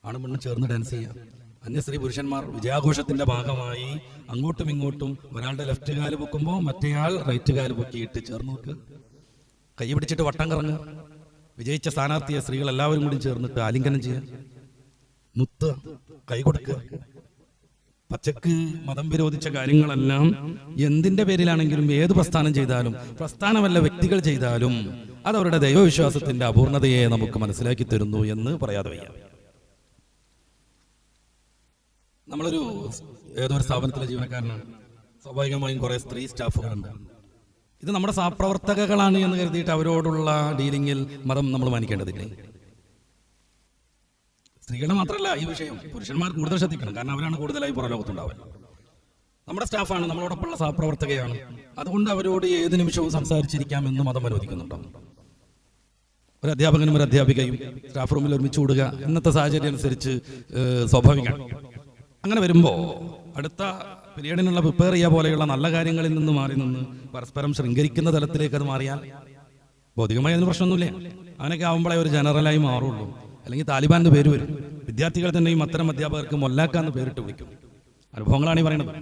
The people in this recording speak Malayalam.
ആണും പെണ്ണും ചേർന്ന് ഡാൻസ് ചെയ്യാം. അന്യസ്ത്രീ പുരുഷന്മാർ വിജയാഘോഷത്തിന്റെ ഭാഗമായി അങ്ങോട്ടും ഇങ്ങോട്ടും ഒരാളുടെ ലെഫ്റ്റ് കാല് പൊക്കുമ്പോൾ മറ്റേയാൾ റൈറ്റ് കാല് പൊക്കിയിട്ട് ചേർന്ന് നോക്കുക, കൈ പിടിച്ചിട്ട് വട്ടം കറങ്ങുക. വിജയിച്ച സ്ഥാനാർത്ഥിയെ സ്ത്രീകൾ എല്ലാവരും കൂടി ചേർന്നിട്ട് ആലിംഗനം ചെയ്യുക, മുത്തുക, കൈ കൊടുക്കുക. പച്ചക്ക് മതം വിരോധിച്ച കാര്യങ്ങളെല്ലാം എന്തിന്റെ പേരിലാണെങ്കിലും ഏത് പ്രസ്ഥാനം ചെയ്താലും, പ്രസ്ഥാനമല്ല വ്യക്തികൾ ചെയ്താലും, അത് അവരുടെ ദൈവവിശ്വാസത്തിന്റെ അപൂർണതയെ നമുക്ക് മനസ്സിലാക്കി തരുന്നു എന്ന് പറയാതെ വയ്യ. നമ്മളൊരു ഏതൊരു സ്ഥാപനത്തിലെ ജീവനക്കാരനാണ്, സ്വാഭാവികമായും കുറെ സ്ത്രീ സ്റ്റാഫുകളുണ്ട്. ഇത് നമ്മുടെ സഹപ്രവർത്തകകളാണ് എന്ന് കരുതിയിട്ട് അവരോടുള്ള ഡീലിങ്ങിൽ മതം നമ്മൾ മാനിക്കേണ്ടതില്ലേ? സ്ത്രീകളുടെ മാത്രമല്ല ഈ വിഷയം, പുരുഷന്മാർ കൂടുതൽ ശ്രദ്ധിക്കണം. കാരണം അവരാണ് കൂടുതലായി പുറലോകത്തുണ്ടാവുക. നമ്മുടെ സ്റ്റാഫാണ്, നമ്മളോടൊപ്പമുള്ള സഹപ്രവർത്തകയാണ്. അതുകൊണ്ട് അവരോട് ഏത് നിമിഷവും സംസാരിച്ചിരിക്കാമെന്ന് മതം അനുവദിക്കുന്നുണ്ടോ? ഒരു അധ്യാപകനും ഒരു അധ്യാപികയും സ്റ്റാഫ് റൂമിൽ ഒരുമിച്ച് കൂടുക ഇന്നത്തെ സാഹചര്യം അനുസരിച്ച് സ്വാഭാവികമാണ്. അങ്ങനെ വരുമ്പോൾ അടുത്ത പീരീഡിനുള്ള പ്രിപ്പയർ ചെയ്യുക പോലെയുള്ള നല്ല കാര്യങ്ങളിൽ നിന്ന് മാറി നിന്ന് പരസ്പരം ശൃംഖരിക്കുന്ന തലത്തിലേക്ക് അത് മാറിയാൽ ഭൗതികമായി അതിന് പ്രശ്നമൊന്നുമില്ല. അങ്ങനെയൊക്കെ ആകുമ്പോഴേ ഒരു ജനറലായി മാറുള്ളൂ. അല്ലെങ്കിൽ താലിബാന്റെ പേര് വരും. വിദ്യാർത്ഥികൾ തന്നെയും അത്തരം അധ്യാപകർക്ക് മൊല്ലാക്ക എന്ന് പേരിട്ട് വിളിക്കും. അനുഭവങ്ങളാണ് ഈ പറയുന്നത്.